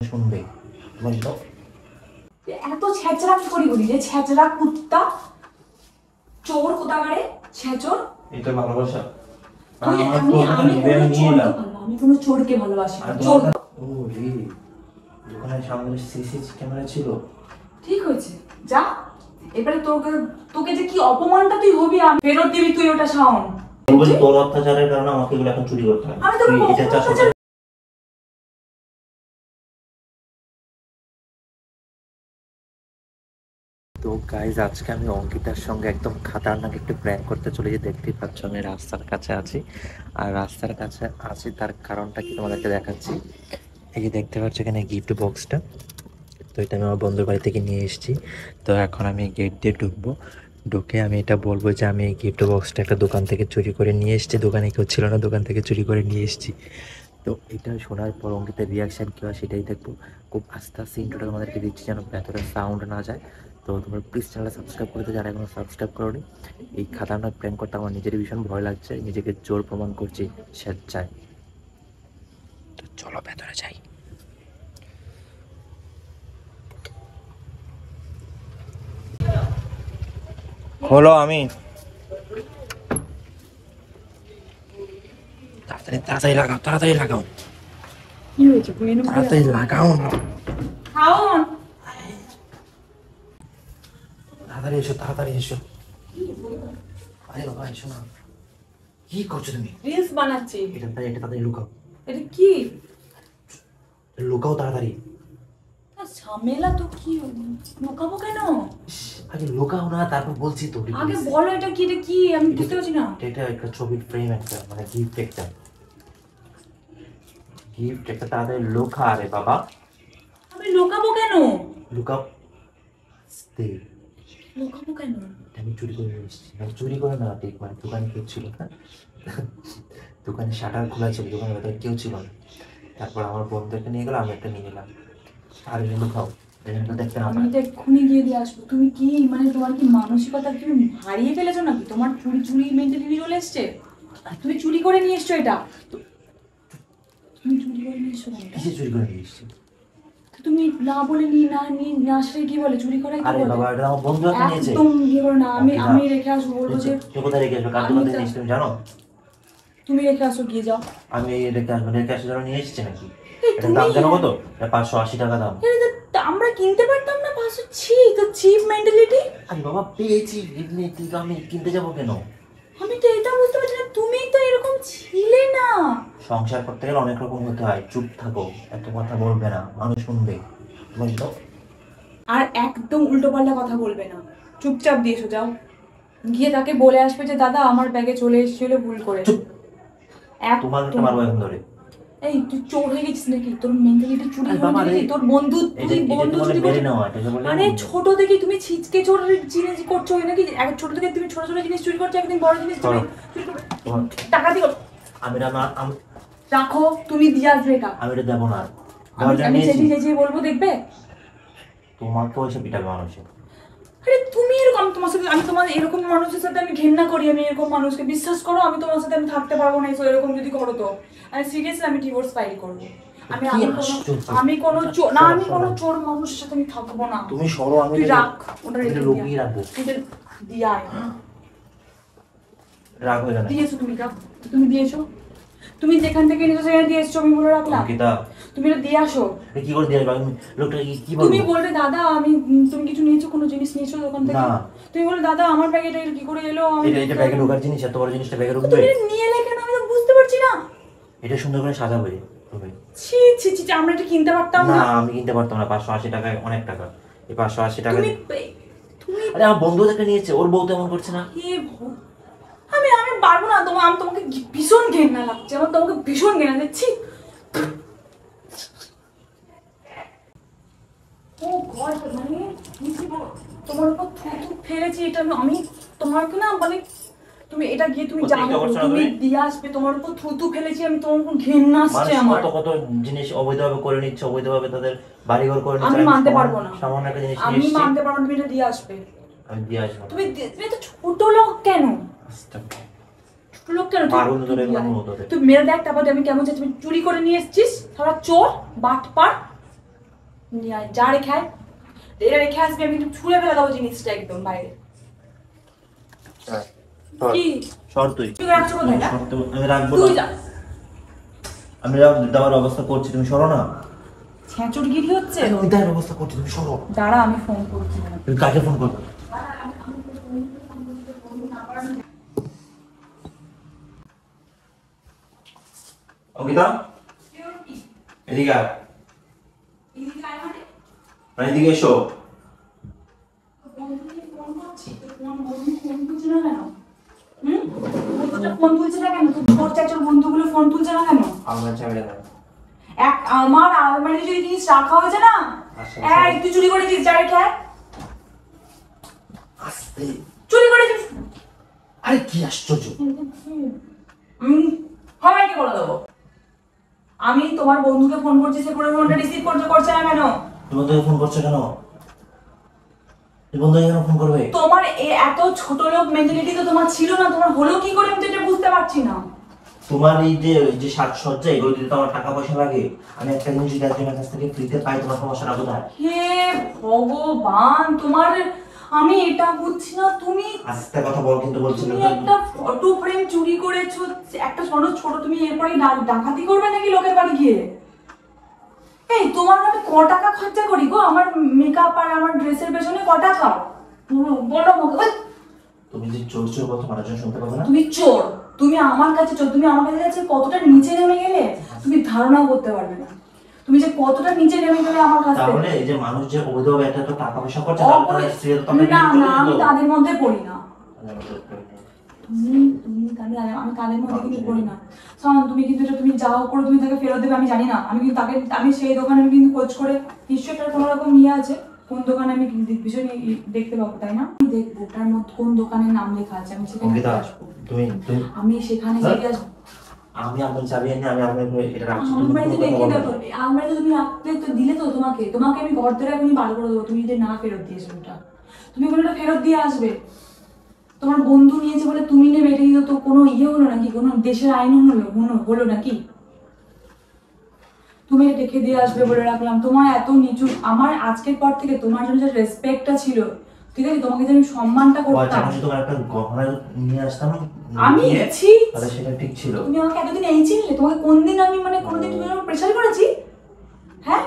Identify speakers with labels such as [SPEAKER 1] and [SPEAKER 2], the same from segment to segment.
[SPEAKER 1] শুনবে বুঝলো?
[SPEAKER 2] এত ছেঁচড়া কি করি বলি যে ছেঁচড়া কুত্তা চোর কোথাকারে ছেঁচর।
[SPEAKER 1] এটা ভালোবাসা?
[SPEAKER 2] আমি কোনো চোরকে ভালোবাসি না। চোর
[SPEAKER 1] দোকানের সামনে সিসি ক্যামেরা ছিল।
[SPEAKER 2] ঠিক হয়েছে, যা এবারে তোকে যে কি অপমানটা তুই হবি, আমি ফেরত দিবি তুই ওটা শাওন।
[SPEAKER 1] বলছি তোর অত্যাচারের কারণে আমাকে এগুলো এখন চুরি করতে হয়।
[SPEAKER 2] আমি তোকে
[SPEAKER 1] এটা চাষ তো গাইজ, আজকে আমি অঙ্কিতার সঙ্গে একদম খাতারনাক একটু প্র্যাঙ্ক করতে চলেছি। দেখতেই পাচ্ছ আমি রাস্তার কাছে আছি, আর রাস্তার কাছে আছি তার কারণটা কি তোমাদেরকে দেখাচ্ছি। এই যে দেখতে পাচ্ছ এখানে গিফট বক্সটা, তো এটা আমি আমার বন্ধুর বাড়ি থেকে নিয়ে এসেছি। তো এখন আমি গেট দিয়ে ঢুকে আমি এটা বলবো যে আমি এই গিফট বক্সটা একটা দোকান থেকে চুরি করে নিয়ে এসেছি। দোকানে কেউ ছিল না, দোকান থেকে চুরি করে নিয়ে এসেছি। তো এটা শোনার পর অঙ্কিতার রিয়াকশান কী হয় সেটাই দেখবো। খুব আস্তে আস্তে ইন্ট্রোটা তোমাদেরকে দিচ্ছি যেন ভেতরে সাউন্ড না যায়। তো তোমরা প্লিজ চ্যানেলটা সাবস্ক্রাইব করে দিও যারা এখনো সাবস্ক্রাইব করোনি। এই খাতারনাক প্র্যাঙ্ক করতে আমার নিজেরই ভীষণ ভয় লাগছে, নিজেকে জোর প্রমাণ করছি স্বেচ্ছায়। তো চলো ভেতরে যাই। খোলো, আমি তাড়াতাড়ি তাড়াতাড়ি লাগাও, তাড়াতাড়ি লাগাও,
[SPEAKER 2] কি হয়েছে
[SPEAKER 1] তাড়াতাড়ি লাগাও না।
[SPEAKER 2] শাওন
[SPEAKER 1] তাড়াতাড়ি এসো, তাড়াতাড়ি এসো। আরে বাবা এসো না, কি করছো তুমি?
[SPEAKER 2] রিলস বানাচ্ছি।
[SPEAKER 1] এটা তাড়াতাড়ি লুকাও।
[SPEAKER 2] এটা কি
[SPEAKER 1] লুকাও তাড়াতাড়ি।
[SPEAKER 2] ঝামেলা তো কি লুকাবো কেন?
[SPEAKER 1] আগে লুকাও না, তারপর বলছি তো।
[SPEAKER 2] আগে বলো এটা কি, এটা কি আমি বুঝতে পারছি না।
[SPEAKER 1] এটা একটা ছবির ফ্রেম, একটা মানে গিফট, একটা গিফট, একটা তাড়াতাড়ি লুকা। আরে বাবা
[SPEAKER 2] আমি লুকাবো কেন?
[SPEAKER 1] লুকাও।
[SPEAKER 2] লুকাবো কেন?
[SPEAKER 1] আমি চুরি করে নিয়ে এসেছি। মানে চুরি করে না, ঠিক মানে দোকানে কেউ ছিল না, দোকানে শাটার খোলা ছিল, দোকানের ভেতরে কেউ ছিল না। তারপর আমার বন্ধুকে নিয়ে গেল, আমি একটা নিয়ে নিলাম। আর লুকাও, দেখতে না।
[SPEAKER 2] আমি তো এক্ষুনি গিয়ে দিয়ে আসবো। তুমি কি মানে তোমার কি মানসিকতা তুমি হারিয়ে ফেলেছো নাকি? তোমার চুরি চুরি মেন্টালিটি চলে এসছে। তুমি চুরি করে নিয়ে এসছো এটা। তুমি চুরি করে নিয়ে এসছো কেন?
[SPEAKER 1] কিসে চুরি করে নিয়ে এসেছি?
[SPEAKER 2] তুমি না বলে না আসলে কি বলে চুরি করাই কি
[SPEAKER 1] আরে
[SPEAKER 2] বলে?
[SPEAKER 1] বাবা এটা আমার বন্ধু একটা নিয়েছে।
[SPEAKER 2] একদম ইয়ে করো না। আমি রেখে আসবো, বলবো যে
[SPEAKER 1] তুই কোথায় রেখে আসবে? কার দোকান থেকে নিয়েছিস তুমি জানো?
[SPEAKER 2] তুমি রেখে আসো, গিয়ে যাও।
[SPEAKER 1] আমি রেখে আসবো? রেখে আসার জন্য নিয়ে এসেছি নাকি? এটা
[SPEAKER 2] তুমি
[SPEAKER 1] দাম জানো কত? এটা 580 টাকা দাম।
[SPEAKER 2] আমরা কিনতে পারতাম না 500? ছি, তো চিপ মেন্টালিটি।
[SPEAKER 1] আরে বাবা পেয়েছি, তুই তো আমি কিনতে যাবো কেন?
[SPEAKER 2] আমি তো এটা বুঝতে পারছি না, তুমি তো এরকম ছিলে না।
[SPEAKER 1] সংসার করতে গেলে অনেক রকম হতে হয়। চুপ থাকো, এত কথা বলবে না, মানুষ শুনবে বুঝলো?
[SPEAKER 2] আর একদম উল্টো পাল্টা কথা বলবে না, চুপচাপ দিয়ে এসো, যাও। গিয়ে তাকে বলে আসবে যে দাদা আমার ব্যাগে চলে এসেছিল ভুল করে।
[SPEAKER 1] তোমার একটা মারবো এখন ধরে।
[SPEAKER 2] এই তুই চোর হয়ে গেছিস নাকি? তোর মেন্টালিটি চুরি হয়ে গেছে। তোর বন্ধু তুই বন্ধু চুরি করছিস। আরে ছোট থেকে তুমি ছিচকে চোর জিনিস করছো নাকি? ছোট থেকে তুমি ছোট ছোট জিনিস চুরি করছো, একদিন বড় জিনিস চুরি টাকা দিও।
[SPEAKER 1] আমি
[SPEAKER 2] রাখো, তুমি দিয়ে আসবে এটা।
[SPEAKER 1] আমি এটা দেবো না।
[SPEAKER 2] আমি চেঁচিয়ে বলবো, দেখবে?
[SPEAKER 1] তোমাকেও এসে পিটাবে মানুষে।
[SPEAKER 2] আরে তুমি এরকম, আমি তোমার এরকম মানুষের সাথে আমি ঘেন্না করি। আমি এরকম মানুষকে বিশ্বাস করো, আমি তোমার সাথে আমি থাকতে পারবো না। এরকম যদি করো তো আমি সিরিয়াসলি আমি ডিভোর্স ফাইল করবো। আমি কোনো চোর না, আমি কোনো চোর মানুষের সাথে আমি থাকবো না।
[SPEAKER 1] তুমি সরো, আমি
[SPEAKER 2] রাখ ওটা,
[SPEAKER 1] লুকিয়ে রাখবো।
[SPEAKER 2] দিয়ে আয়।
[SPEAKER 1] রাগ হয়ে গেল।
[SPEAKER 2] দিয়েছো তুমি, রাখ। তুমি দিয়েছো, তুমি যেখান থেকে নিয়েছো সেখানে দিয়ে এসছো, আমি বলে রাখলাম। তুমি এটা দিয়ে আসো।
[SPEAKER 1] কি করে দিয়ে আসবো? লোকটা কি বলবো?
[SPEAKER 2] তুমি বলবে দাদা তুমি কিছু নিয়েছো, কোনো জিনিস নিয়েছো দোকান থেকে? তুমি বলবে দাদা আমার ব্যাগে এটা কি করে এলো?
[SPEAKER 1] এটা ব্যাগে ঢোকার জিনিস, এত বড় জিনিসটা ব্যাগে ঢুকবে?
[SPEAKER 2] তুমি নিয়ে এলে কেন? আমি তো বুঝতে পারছি না।
[SPEAKER 1] এটা সুন্দর করে সাজাবে।
[SPEAKER 2] ছি ছি ছি, আমরা এটা কিনতে পারতাম না।
[SPEAKER 1] আমি কিনতে পারতাম না। 580 টাকায় অনেক টাকা। এই 580 টাকা
[SPEAKER 2] তুমি
[SPEAKER 1] আরে আমার বন্ধু থেকে নিয়েছে, ওর বউ তো এমন করছে না।
[SPEAKER 2] আমি পারবো না। আমি তোমাকে ভীষণ ঘেন্না লাগছে, আমার তোমাকে ভীষণ ঘেন্না দিচ্ছি। ও গড, মানে তোমার উপর থুতু ফেলেছি এটা আমি তোমাকে না, মানে তুমি এটা গিয়ে তুমি জানো, তুমি দিয়ে আসবে। তোমার উপর থুতু ফেলেছি আমি, তোমার উপর ঘেন্না আসছে আমার।
[SPEAKER 1] কত জিনিস অবৈধভাবে করে নিচ্ছে, অবৈধভাবে তাদের বাড়িঘর করে নিচ্ছে।
[SPEAKER 2] আমি মানতে পারবো না,
[SPEAKER 1] সামান্য একটা জিনিস
[SPEAKER 2] আমি মানতে পারবো না। তুমি এটা দিয়ে আসবে।
[SPEAKER 1] আমি দিয়ে আসবো।
[SPEAKER 2] তুমি তো ছোট লোক কেন? ছোট লোক কেন? তুই মেরে দেখ, তারপর আমি কেমন চাই। তুমি চুরি করে নিয়ে এসেছিস, সারা চোর বাটপার। নিয়ে আয়, যা রেখে আয়। এটা রেখে আসবি, আমি কিন্তু ছুঁড়ে ফেলে দেবো জিনিসটা একদম বাইরে। কি
[SPEAKER 3] সর তুই।
[SPEAKER 2] তুই রাখছো কোথায় এটা?
[SPEAKER 3] আমি রাখবো
[SPEAKER 2] তুই
[SPEAKER 3] না।
[SPEAKER 2] যা।
[SPEAKER 3] আমি দেওয়ার ব্যবস্থা করছি, তুমি সরো না।
[SPEAKER 2] ছেঁচড়গিরি হচ্ছে।
[SPEAKER 3] আমি দেওয়ার ব্যবস্থা করছি, তুমি সরো।
[SPEAKER 2] দাঁড়া, আমি ফোন করছি।
[SPEAKER 3] তুমি কাকে ফোন করবে? অঙ্কিতা, এদিকে আয়। এদিকে এসো।
[SPEAKER 2] ফোন তুলছে না কেন? তোর চাচার বন্ধুগুলো ফোন তুলছে না কেন?
[SPEAKER 3] আমার চাবিটা দাও।
[SPEAKER 2] আমার আলমারিতে যদি জিনিস রাখা হয়েছে না, তুই চুরি করেছিস, যা রেখে আয়।
[SPEAKER 3] আস্তে।
[SPEAKER 2] চুরি করেছিস?
[SPEAKER 3] আরে কি আশ্চর্য।
[SPEAKER 2] সবাইকে বলে দেবো। আমি তোমার বন্ধুকে ফোন করছি, সে করে ফোনটা রিসিভ করছে না কেন?
[SPEAKER 3] তুমি বন্ধুকে ফোন করছো কেন? তুমি বন্ধুকে কেন ফোন করবে?
[SPEAKER 2] তোমার এত ছোট লোক মেন্টালিটি তো তোমার ছিল না, তোমার হলো কি করে আমি তো এটা বুঝতে পারছি না।
[SPEAKER 3] তোমার এই যে সাজসজ্জা, এগুলো দিতে আমার টাকা পয়সা লাগে। আমি একটা জিনিস যদি একজনের কাছ থেকে ফ্রিতে পাই, তোমার সমস্যাটা কোথায়?
[SPEAKER 2] হে ভগবান, তোমার আমি এটা বুঝছি না। তুমি
[SPEAKER 3] আস্তে কথা বল, কিন্তু বলছি না।
[SPEAKER 2] তুমি একটা ফটো ফ্রেম চুরি করেছো, একটা ছোট, তুমি এরপরে ডাকাতি করবে নাকি লোকের বাড়ি গিয়ে? এই তোমার আমি ক টাকা খরচা করি গো আমার মেকআপ আর আমার ড্রেসের পেছনে? ক টাকা বলো মুখে।
[SPEAKER 3] তুমি যে চোর চোর বলছো, মানুষজন শুনতে পাবে না?
[SPEAKER 2] তুমি চোর, তুমি আমার কাছে চোর। তুমি আমার কাছে কতটা নিচে নেমে গেলে তুমি ধারণাও করতে পারবে না। তুমি যে কতটা নিচে নেমে গেলে আমার কাছে।
[SPEAKER 3] তাহলে এই যে মানুষ যে অবৈধভাবে একটা তো টাকা পয়সা করছে,
[SPEAKER 2] না আমি তাদের মধ্যে পড়ি না। আমি তাদের মধ্যে কিন্তু পড়ি না। শোন, তুমি কিন্তু এটা তুমি যাও করে তুমি তাকে ফেরত দেবে আমি জানি না। আমি কিন্তু তাকে আমি সেই দোকানে আমি কিন্তু খোঁজ করে নিশ্চয়ই তার কোনো রকম নিয়ে আছে। কোন দোকানে আমি ভীষণ দেখতে পাবো, তাই না? আমি দেখবো তার মধ্যে কোন দোকানের নাম লেখা আছে, আমি সেখানে আসবো। আমি সেখানে গিয়ে আসবো।
[SPEAKER 3] আমি আপনার চাবি এনে আমি আপনার এটা রাখছি।
[SPEAKER 2] আলমারিতে রেখে দেবো। আলমারিতে তুমি রাখতে তো দিলে তো, তোমাকে আমি ঘর থেকে এখনই বার করে দেবো তুমি যদি না ফেরত দিয়েছো ওটা। তুমি কোনোটা ফেরত দিয়ে আসবে। তোমার বন্ধু নিয়েছে বলে তুমি নেবে, এটা কিন্তু তো কোনো ইয়ে হলো নাকি? কোনো দেশের আইন হলো নাকি? তুমি রেখে দিয়ে আসবে বলে রাখলাম। তোমার এত নিচু, আমার আজকের পর থেকে তোমার জন্য যে রেসপেক্টটা ছিল, ঠিক আছে, তোমাকে যে আমি সম্মানটা করতাম।
[SPEAKER 3] তোমার একটা গহনা নিয়ে আসতাম
[SPEAKER 2] আমি
[SPEAKER 3] তাহলে সেটা ঠিক ছিল।
[SPEAKER 2] তুমি আমাকে এতদিন এই চিনলে? তোমাকে কোন দিন আমি কোনোদিন তুমি আমাকে প্রেসার করেছি? হ্যাঁ,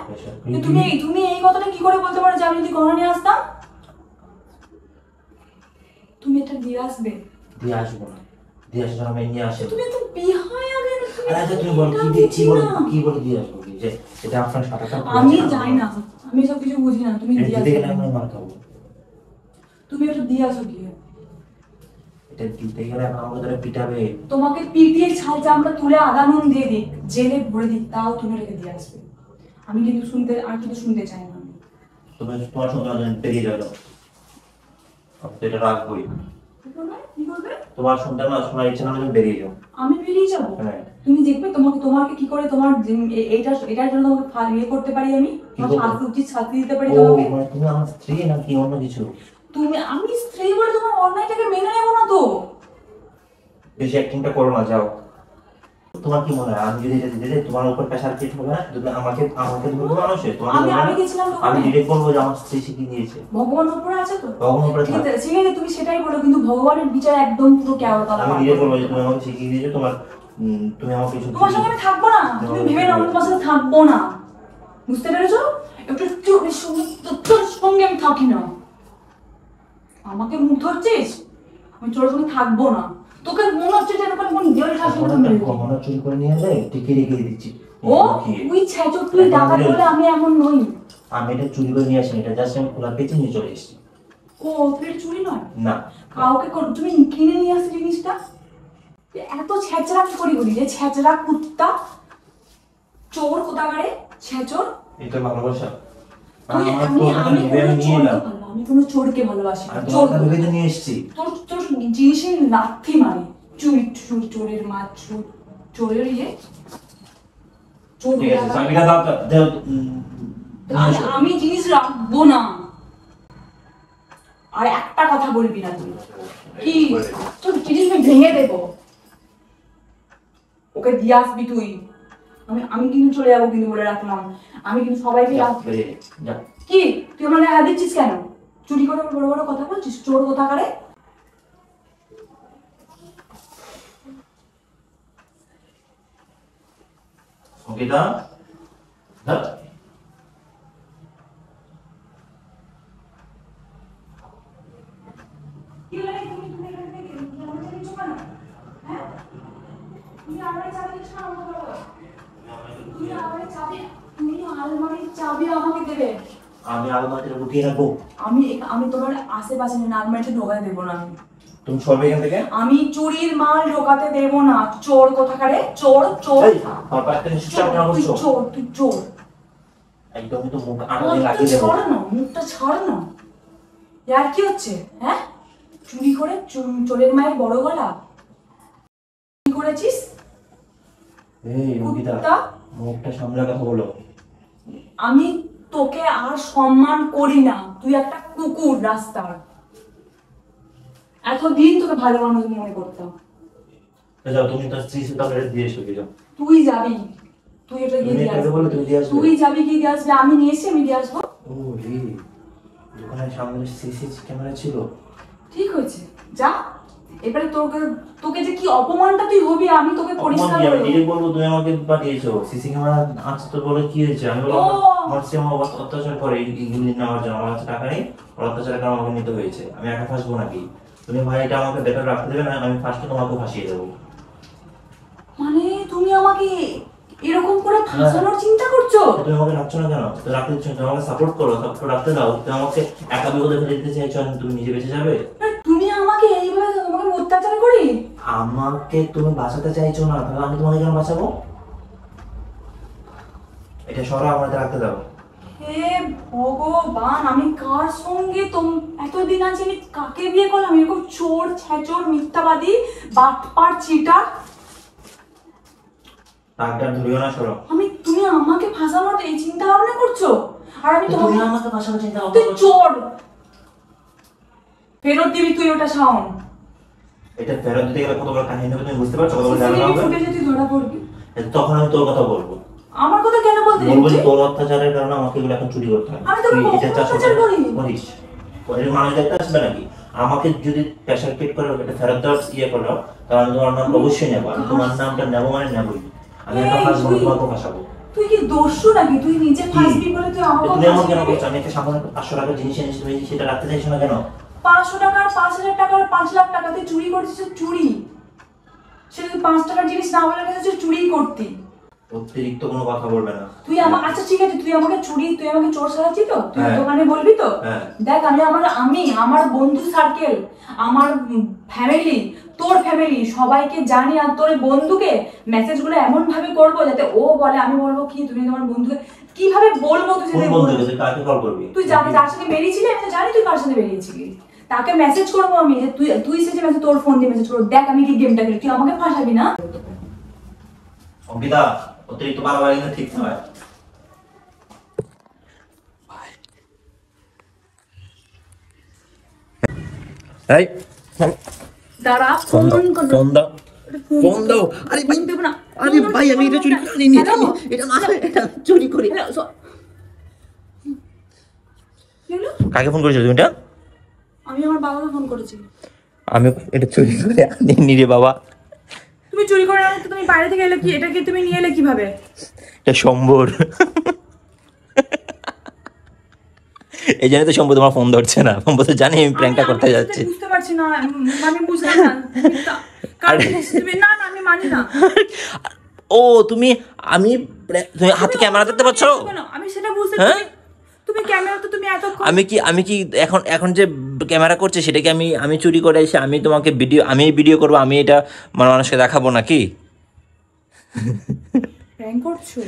[SPEAKER 2] তুমি এই কথাটা কি করে বলতে পারো যে আমি যদি গহনা নিয়ে আসতাম? তুমি এটা দিয়ে আসবে?
[SPEAKER 3] দিয়ে আসবো না, দিয়ে আসবো আমি নিয়ে আসি।
[SPEAKER 2] তুমি তো বিহায় আগে
[SPEAKER 3] আচ্ছা তুমি বল কি বলে দিয়ে আসবো? যে এটা আপনার সাথে
[SPEAKER 2] আমি জানি না, আমি সব কিছু বুঝি না। তুমি দিয়ে আসবে,
[SPEAKER 3] আমি মার খাবো।
[SPEAKER 2] তুমি এটা দিয়ে আসো গিয়ে।
[SPEAKER 3] এটা দিতে গেলে আমাকে ধরে পিটাবে।
[SPEAKER 2] তোমাকে পিটিয়ে ছাল চামড়া তুলে আদানুন দিয়ে দিক, জেলে ভরে দিক, তাও তুমি রেখে দিয়ে আসবে। আমি কিন্তু শুনতে চাই না।
[SPEAKER 3] তুমি তোমার সঙ্গে পেরিয়ে যাবে, এটা রাখবোই। তোমার শুনতে না শোনার ইচ্ছা না, তুমি বেরিয়ে যাও।
[SPEAKER 2] আমি বেরিয়ে যাবো? তুমি দেখবে তোমাকে কি করে তোমার এটার জন্য তোমাকে ইয়ে করতে পারি, আমি শাস্তি দিতে পারি তোমাকে।
[SPEAKER 3] তুমি আমার স্ত্রী নাকি অন্য কিছু?
[SPEAKER 2] আমি স্ত্রী বলে তোমার অন্যায়টাকে মেনে নেবো না তো।
[SPEAKER 3] বেশি অ্যাক্টিংটা করো না, যাও। তোমার কি মনে হয় আমি যদি এটা দিতে তোমার উপর প্রেসার ক্রিয়েট হবে না? যদি আমাকে ধরবে মানুষে, আমি ডিরেক্ট বলবো যে আমার স্ত্রী শিখিয়ে দিয়েছে।
[SPEAKER 2] ভগবান উপরে আছে তো,
[SPEAKER 3] ভগবান উপরে
[SPEAKER 2] ঠিক আছে তুমি সেটাই বলো, কিন্তু ভগবানের বিচার একদম পুরো কেওড়াতলা।
[SPEAKER 3] আমি ডিরেক্ট বলবো যে তুমি আমাকে শিখিয়ে দিয়েছো, তুমি আমাকে কিছু।
[SPEAKER 2] তোমার সঙ্গে আমি থাকবো না, তুমি ভেবে নাও আমি তোমার সাথে থাকবো না, বুঝতে পেরেছো? একটু তোর সঙ্গে আমি থাকি না। আমাকে মুখ ধরছিস? আমি তোর সঙ্গে থাকবো না। তোকে মনে হচ্ছে যে এরকম কোন দেল শাসন করে
[SPEAKER 3] গহনা চুরি করে নিয়ে যায়, টিকে রেখে দিচ্ছি।
[SPEAKER 2] ও তুই ছেচো, তুই ডাকাত বলে আমি এমন নই।
[SPEAKER 3] আমি এটা চুরি করে নিয়ে আসিনি, এটা জাস্ট আমি খোলা পেঁচে নিয়ে চলে এসেছি।
[SPEAKER 2] ও তুই চুরি নয়
[SPEAKER 3] না,
[SPEAKER 2] কাউকে তুমি কিনে নিয়ে আসছো জিনিসটা। এত ছেচরা কি করি বলি, যে ছেচরা কুত্তা চোর কোথাকারে ছেচর।
[SPEAKER 3] এটা ভালোবাসা?
[SPEAKER 2] আমি কোনো চোরকে ভালোবাসি না।
[SPEAKER 3] নিয়ে এসেছি
[SPEAKER 2] তোর জিনিসের লাথি মারি। চোরের মা, চোরের ইয়ে চোর। আমি জিনিস রাখবো না। আর একটা কথা বলবি না তুই, কি তোর জিনিস আমি ভেঙে দেবো। ওকে দিয়ে আসবি তুই, আমি কিন্তু চলে যাবো, কিন্তু বলে রাখলাম। আমি কিন্তু সবাইকে
[SPEAKER 3] যা।
[SPEAKER 2] কি তুই আমার গায়ে হাত দিচ্ছিস কেন? চুরি করে বড় বড় কথা বলছিস, চোর কোথাকারে।
[SPEAKER 3] অঙ্কিতা, যা।
[SPEAKER 2] কি লাগে তুমি এখান থেকে আমার চাবি চোখানো? হ্যাঁ, তুমি আমার চাবি দিচ্ছ না আমাকে বলো। তুমি আলমারির চাবি আমাকে দেবে।
[SPEAKER 3] আমি আলমারিতে লুকিয়ে রাখবো।
[SPEAKER 2] আমি তোমার আশেপাশে না, আলমারিতে ঢোকাতে দেবো না।
[SPEAKER 3] তুমি সরবে এখান থেকে।
[SPEAKER 2] আমি চুরির মাল ঢোকাতে দেবো না। চোর কোথাকারে, চোর চোর।
[SPEAKER 3] আমার পাশে নিশ্চয় আপনারা
[SPEAKER 2] তুই
[SPEAKER 3] বলছো।
[SPEAKER 2] চোর, তুই চোর।
[SPEAKER 3] একদমই তো মুখ আনন্দে লাগিয়ে দেবো।
[SPEAKER 2] ছাড় না, মুখটা ছাড় না। ইয়ার কি হচ্ছে? হ্যাঁ, চুরি করে চোরের মায়ের বড় গলা কি করেছিস?
[SPEAKER 3] এই অঙ্কিতা,
[SPEAKER 2] কুত্তা।
[SPEAKER 3] মুখটা সামলে কথা বলো।
[SPEAKER 2] আমি তোকে আর সম্মান করি না, তুই একটা কুকুর রাস্তার। এতদিন তোকে ভালো মানুষ মনে করতাম।
[SPEAKER 3] যাও, তুমি তার স্ত্রী সুতাকে দিয়ে এসো, যাও।
[SPEAKER 2] তুই যাবি, তুই এটা গিয়ে
[SPEAKER 3] তুমি
[SPEAKER 2] দিয়ে
[SPEAKER 3] কাকে
[SPEAKER 2] আসবি।
[SPEAKER 3] বলো তুমি দিয়ে আসবে?
[SPEAKER 2] তুই যাবি গিয়ে দিয়ে আসবি, আমি নিয়ে এসে আমি দিয়ে আসবো।
[SPEAKER 3] ও রে, দোকানের সামনে সিসি ক্যামেরা ছিল।
[SPEAKER 2] ঠিক হয়েছে, যা। এবারে তোকে তোকে যে কি অপমানটা তুই হবি, আমি তোকে পরিষ্কার করে দেবো।
[SPEAKER 3] ডিরেক্ট বলবো তুমি আমাকে পাঠিয়েছো, সিসি ক্যামেরা আছে তো, বলে কি হয়েছে? আমি বললাম
[SPEAKER 2] ও।
[SPEAKER 3] আমার স্ত্রী আমার অত্যাচার করে এইগুলি নেওয়ার জন্য, আমার কাছে টাকা নেই, ওর অত্যাচারের কারণে আমাকে নিতে হয়েছে। আমি একা ফাঁসবো নাকি? তুমি ভাই এটা আমাকে বেটার রাখতে দেবে না, আমি ফার্স্টে তোমাকে ফাঁসিয়ে দেবো।
[SPEAKER 2] মানে তুমি আমাকে এরকম করে ফাঁসানোর চিন্তা করছো?
[SPEAKER 3] তুমি আমাকে রাখছো না কেন? তো রাখতে দিচ্ছ, তুমি আমাকে সাপোর্ট করো, সাপোর্ট রাখতে দাও। তুমি আমাকে একা বিপদে ফেলে দিতে চাইছো, আর তুমি নিজে বেঁচে যাবে?
[SPEAKER 2] তুমি আমাকে এইভাবে তোমাকে অত্যাচার করি?
[SPEAKER 3] আমাকে তুমি বাঁচাতে চাইছো না, তাহলে আমি তোমাকে কেন বাঁচাবো? এটা সরা আমাদের রাখতে দাও।
[SPEAKER 2] হে ভগবান, আমি কার সঙ্গে এতদিন আছি, আমি কাকে বিয়ে করলাম? এরকম চোর ছ্যাচোর মিথ্যাবাদী বাটপার চিটার।
[SPEAKER 3] টাকটার ধরিও না, সরো।
[SPEAKER 2] তুমি আমাকে ফাঁসানোর এই চিন্তা ভাবনা করছো? আর আমি
[SPEAKER 3] তুমি
[SPEAKER 2] তোমাকে,
[SPEAKER 3] আমাকে বাঁচানোর চিন্তা ভাবনা
[SPEAKER 2] তুই
[SPEAKER 3] করছো?
[SPEAKER 2] চোর। ফেরত দিবি তুই ওটা শাওন।
[SPEAKER 3] এটা ফেরত দিতে গেলে কত বড় কাহিনী হবে তুমি বুঝতে পারছো? কত বড় ঝামেলা হবে।
[SPEAKER 2] ফুটেজে তুই ধরা পড়বি।
[SPEAKER 3] তখন আমি তোর কথা বলবো।
[SPEAKER 2] আমার কথা কেন বলতে
[SPEAKER 3] বলবো যে
[SPEAKER 2] যাচ্ছিস?
[SPEAKER 3] তোর অত্যাচারের কারণে আমাকে এগুলো এখন চুরি করতে হয়।
[SPEAKER 2] আমি তোকে
[SPEAKER 3] তুই এটা
[SPEAKER 2] কখনো
[SPEAKER 3] চাস
[SPEAKER 2] অত্যাচার করিনি।
[SPEAKER 3] করিস? এর মানুষ দেখতে আসবে নাকি? আমাকে যদি প্রেশার পেট করে এটা ফেরত দেওয়ার ইয়ে করো, তাহলে আমি তোমার নাম অবশ্যই নেবো। আমি তোমার নামটা নেবো মানে নেবোই। আমি একটা
[SPEAKER 2] এই,
[SPEAKER 3] ফাঁসবো,
[SPEAKER 2] তুই-
[SPEAKER 3] তোমাকে ফাঁসাবো।
[SPEAKER 2] তুই কি দস্যু নাকি? তুই নিজে ফাঁসবি বলে তুই আমাকে
[SPEAKER 3] তুমি এমন কেন
[SPEAKER 2] ফাঁসিয়ে
[SPEAKER 3] করছো?
[SPEAKER 2] দিবি?
[SPEAKER 3] আমি একটা সামান্য 500 টাকার জিনিস এনেছি, তুমি সেটা রাখতে চাইছো না কেন?
[SPEAKER 2] 500 টাকার 5,000 টাকার 5 লাখ টাকা তুই চুরি করছিস, চুরি। সেটা তুই 5 টাকার জিনিস না বলে গেছিস চুরি করতি।
[SPEAKER 3] অতিরিক্ত কোনো কথা বলবে না।
[SPEAKER 2] তুই আচ্ছা ঠিক আছে, তুই আমাকে চোর সাজাচ্ছি তো? তুই
[SPEAKER 3] হ্যাঁ।
[SPEAKER 2] দোকানে বলবি তো?
[SPEAKER 3] হ্যাঁ।
[SPEAKER 2] দেখ, আমার বন্ধু সার্কেল, আমার ফ্যামিলি, তোর ফ্যামিলি সবাইকে জানি, আর তোর এই বন্ধুকে মেসেজগুলো এমন ভাবে করবো যাতে ও বলে, আমি বলবো কি তুমি তোমার বন্ধুকে কিভাবে বলবো? তুই
[SPEAKER 3] কোন
[SPEAKER 2] সেটা
[SPEAKER 3] বন্ধুকে?
[SPEAKER 2] বল।
[SPEAKER 3] তুই কাকে কল করবি?
[SPEAKER 2] তুই যার সাথে বেরিয়েছিলি, আমি তো জানি তুই কার সাথে বেরিয়েছিলি। তাকে মেসেজ করবো আমি যে তুই সেজে মেসেজ, তোর ফোন দিয়ে মেসেজ করবো, দেখ আমি কি গেমটা খেলি, তুই আমাকে ফাঁসাবি না?
[SPEAKER 3] অঙ্কিতা, অতিরিক্ত বাড়াবাড়ি কিন্তু ঠিক নয়। এই
[SPEAKER 2] দাঁড়া, ফোন কর।
[SPEAKER 3] ফোন দাও, ফোন দাও। আরে ভাই,
[SPEAKER 2] দেবো না।
[SPEAKER 3] আরে ভাই, আমি এটা চুরি করিনি, এটা না, এটা চুরি করি। কাকে ফোন করেছো তুমি? এটা
[SPEAKER 2] আমি আমার বাবাকে ফোন করেছি।
[SPEAKER 3] আমি এটা চুরি করে আনিনি রে বাবা।
[SPEAKER 2] তুমি চুরি করে আনো তো, তুমি বাইরে থেকে এলে কি? এটাকে তুমি নিয়ে এলে কিভাবে?
[SPEAKER 3] এটা সম্বর। এই জন্য তো শম্ভু তোমার ফোন ধরছে না। শম্ভু তো জানি আমি প্র্যাঙ্কটা করতে যাচ্ছি।
[SPEAKER 2] বুঝতে পারছি না, আমি বুঝলাম না। তুমি না না, আমি মানি না।
[SPEAKER 3] ও তুমি হাতে ক্যামেরা দেখতে পাচ্ছ?
[SPEAKER 2] আমি সেটা বুঝতে
[SPEAKER 3] হ্যাঁ?
[SPEAKER 2] তুমি ক্যামেরা তো তুমি এতক্ষণ
[SPEAKER 3] আমি কি এখন যে ক্যামেরা করছে সেটাকে আমি চুরি করে এসে আমি তোমাকে ভিডিও করবো, আমি এটা মানুষকে দেখাবো নাকি?
[SPEAKER 2] প্র্যাঙ্ক করছো?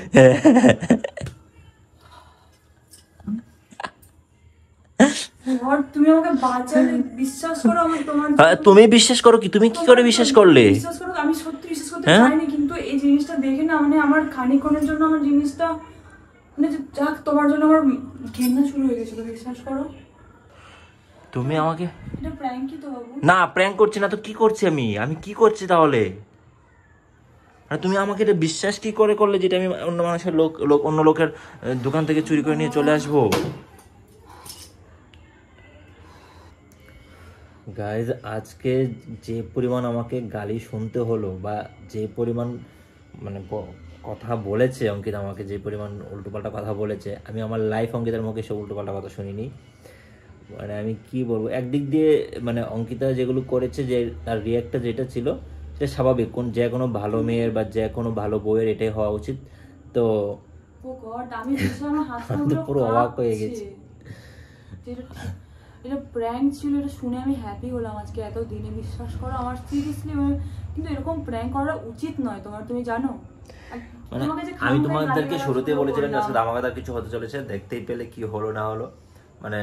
[SPEAKER 2] আর তুমি আমাকে বাঁচালে, বিশ্বাস করো, আমি তোমার
[SPEAKER 3] তুমি বিশ্বাস করো কি? তুমি কি করে বিশ্বাস করলে?
[SPEAKER 2] বিশ্বাস করো, আমি সত্যি বিশ্বাস করতে
[SPEAKER 3] হ্যাঁ?
[SPEAKER 2] চাইনি, কিন্তু এই জিনিসটা দেখে না, মানে আমার খানিকক্ষণের জন্য আমার জিনিসটা, মানে যাক, তোমার জন্য আমার ঘেন্না শুরু হয়ে গেছিল, বিশ্বাস করো।
[SPEAKER 3] তুমি আমাকে
[SPEAKER 2] এটা প্র্যাঙ্কই তো বাবু।
[SPEAKER 3] না, প্র্যাঙ্ক করছি না তো কি করছি? আমি কি করছি তাহলে?
[SPEAKER 1] আর তুমি আমাকে এটা বিশ্বাস কি করে করলে যেটা আমি অন্য মানুষের অন্য লোকের দোকান থেকে চুরি করে নিয়ে চলে আসবো? গাইজ, আজকে যে পরিমাণ আমাকে গালি শুনতে হলো বা যে পরিমাণ মানে কথা বলেছে অঙ্কিতা, আমাকে যে পরিমাণ উল্টোপাল্টা কথা বলেছে, আমি আমার লাইফ অঙ্কিতার মুখে সব উল্টোপাল্টা কথা শুনিনি। মানে আমি কি বলবো, একদিক দিয়ে মানে অঙ্কিতা যেগুলো করেছে, যে তার রিয়াক্টটা যেটা ছিল সেটা স্বাভাবিক, যে কোনো ভালো মেয়ের বা যে কোনো ভালো বউয়ের এটাই হওয়া উচিত। তো
[SPEAKER 2] ও গড, আমি ভীষণ হাসতে
[SPEAKER 1] পুরো অবাক হয়ে গেছি।
[SPEAKER 2] এটা প্র্যাঙ্ক ছিল, এটা শুনে আমি হ্যাপি হলাম আজকে এত দিনে, বিশ্বাস করো আমার সিরিয়াসলি। কিন্তু এরকম প্র্যাঙ্ক করা উচিত নয় তোমার, তুমি জানো।
[SPEAKER 1] মানে আমি তোমাদেরকে শুরুতে বলেছিলাম আজকে ধামাকাদার কিছু হতে চলেছে, দেখতেই পেলে কি হলো না হলো। মানে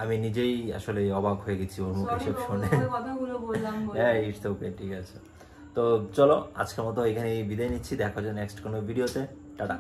[SPEAKER 1] আমি নিজেই আসলে অবাক হয়ে গেছি ওর মুখে সব শুনে। হ্যাঁ, ইটস ওকে, ঠিক আছে। তো চলো আজকের মতো এখানে বিদায় নিচ্ছি, দেখা হচ্ছে নেক্সট কোনো ভিডিওতে। টাটা।